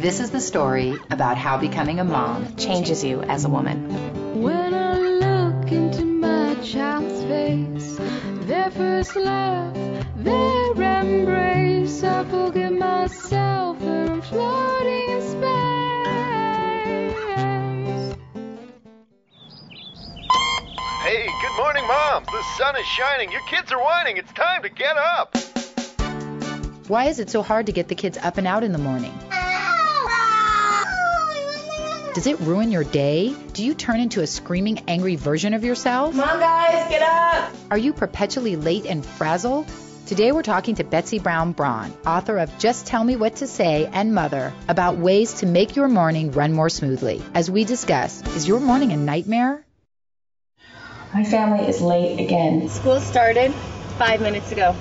This is the story about how becoming a mom changes you as a woman. When I look into my child's face, their first laugh, their embrace, I forget myself and I'm floating in space. Hey, good morning, Mom. The sun is shining. Your kids are whining. It's time to get up. Why is it so hard to get the kids up and out in the morning? Does it ruin your day? Do you turn into a screaming, angry version of yourself? Come on, guys, get up! Are you perpetually late and frazzled? Today we're talking to Betsy Brown Braun, author of Just Tell Me What to Say and mother, about ways to make your morning run more smoothly. As we discuss, is your morning a nightmare? My family is late again. School started 5 minutes ago,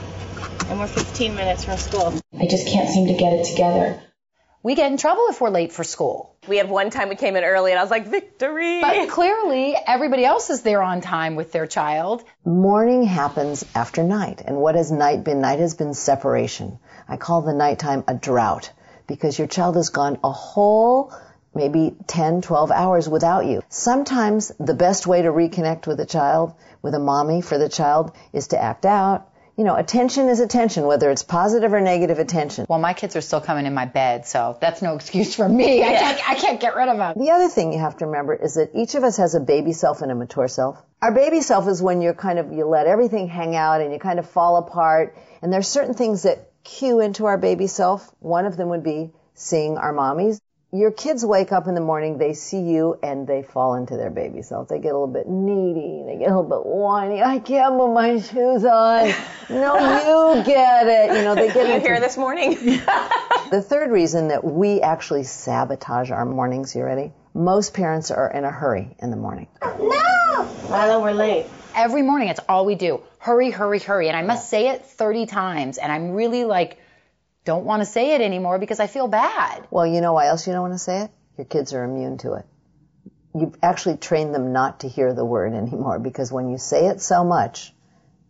and we're 15 minutes from school. I just can't seem to get it together. We get in trouble if we're late for school. We have one time we came in early, and I was like, victory! But clearly, everybody else is there on time with their child. Morning happens after night. And what has night been? Night has been separation. I call the nighttime a drought because your child has gone a whole maybe 10, 12 hours without you. Sometimes the best way to reconnect with a child, with a mommy for the child, is to act out. You know, attention is attention, whether it's positive or negative attention. Well, my kids are still coming in my bed, so that's no excuse for me. Yeah. I can't get rid of them. The other thing you have to remember is that each of us has a baby self and a mature self. Our baby self is when you let everything hang out and you kind of fall apart. And there's certain things that cue into our baby self. One of them would be seeing our mommies. Your kids wake up in the morning, they see you, and they fall into their baby self. They get a little bit needy, they get a little bit whiny. I can't put my shoes on. No, you get it. You know, they get you here this morning? The third reason that we actually sabotage our mornings, you ready? Most parents are in a hurry in the morning. No! Milo, we're late. Every morning, it's all we do. Hurry, hurry, hurry. And I must say it 30 times. And I'm really don't want to say it anymore because I feel bad. Well, you know why else you don't want to say it? Your kids are immune to it. You've actually trained them not to hear the word anymore because when you say it so much,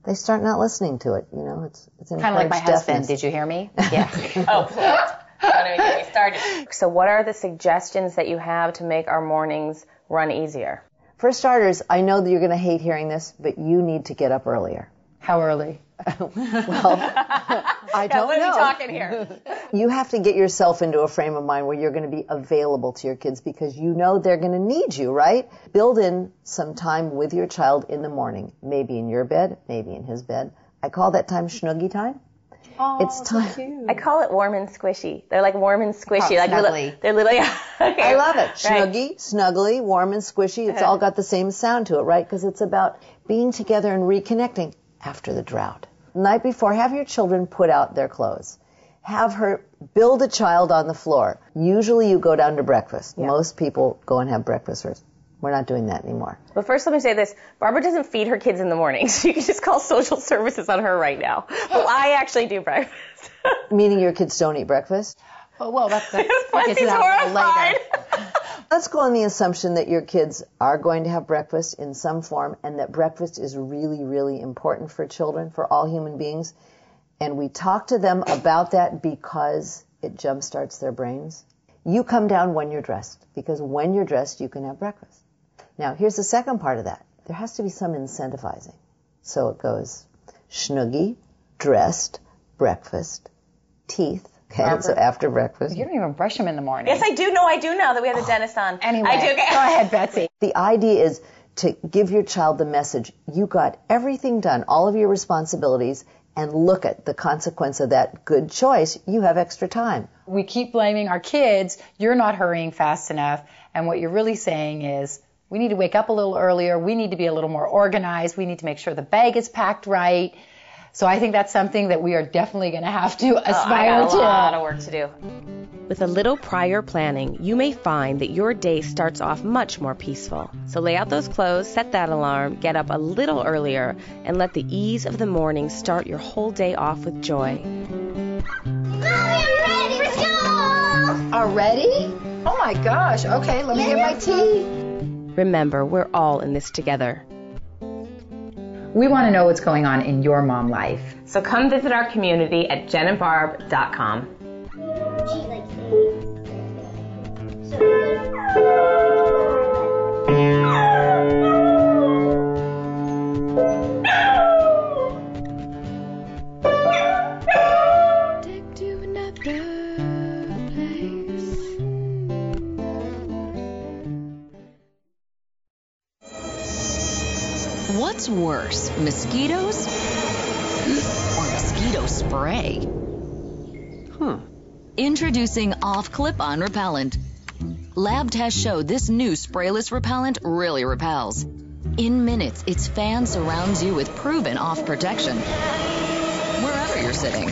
they start not listening to it. You know, it's kind of like my husband. Did you hear me? Yeah. Oh, don't even get me started. So what are the suggestions that you have to make our mornings run easier? For starters, I know that you're going to hate hearing this, but you need to get up earlier. How early? Well, I don't know. What are we talking here? You have to get yourself into a frame of mind where you're going to be available to your kids because you know they're going to need you, right? Build in some time with your child in the morning, maybe in your bed, maybe in his bed. I call that time schnuggy time. Oh, it's time. So cute. I call it warm and squishy. They're like warm and squishy. Oh, snuggly. They're little. Okay. I love it. Right. Snuggly, snuggly, warm and squishy. It's all got the same sound to it, right? Because it's about being together and reconnecting after the drought. The night before, have your children put out their clothes. Have her build a child on the floor. Usually you go down to breakfast. Yeah. Most people go and have breakfast first. We're not doing that anymore. But first, let me say this. Barbara doesn't feed her kids in the morning, so you can just call social services on her right now. But I actually do breakfast. Meaning your kids don't eat breakfast? Oh, well, that's Betsy's horrified. Let's go on the assumption that your kids are going to have breakfast in some form and that breakfast is really, really important for children, for all human beings. And we talk to them about that because it jumpstarts their brains. You come down when you're dressed, because when you're dressed, you can have breakfast. Now, here's the second part of that. There has to be some incentivizing. So it goes schnuggy, dressed, breakfast, teeth. Okay, Barbara, so after breakfast. You don't even brush them in the morning. Yes, I do know. I do now that we have the dentist on. Anyway, I do. Okay. Go ahead, Betsy. The idea is to give your child the message, you got everything done, all of your responsibilities, and look at the consequence of that good choice. You have extra time. We keep blaming our kids. You're not hurrying fast enough. And what you're really saying is, we need to wake up a little earlier. We need to be a little more organized. We need to make sure the bag is packed right. So I think that's something that we are definitely going to have to aspire to. I got a lot of work to do. With a little prior planning, you may find that your day starts off much more peaceful. So lay out those clothes, set that alarm, get up a little earlier, and let the ease of the morning start your whole day off with joy. Mommy, I'm ready for school! Already? Oh my gosh. Okay, let me get my tea. Remember, we're all in this together. We want to know what's going on in your mom life. So come visit our community at jenandbarb.com. She likes What's worse, mosquitoes or mosquito spray? Introducing Off Clip-On Repellent. Lab tests show this new sprayless repellent really repels. In minutes, its fan surrounds you with proven off protection wherever you're sitting.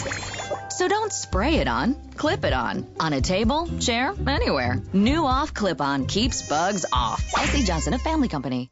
So don't spray it on, clip it on a table, chair, anywhere. New Off Clip-On keeps bugs off. S.C. Johnson, a family company.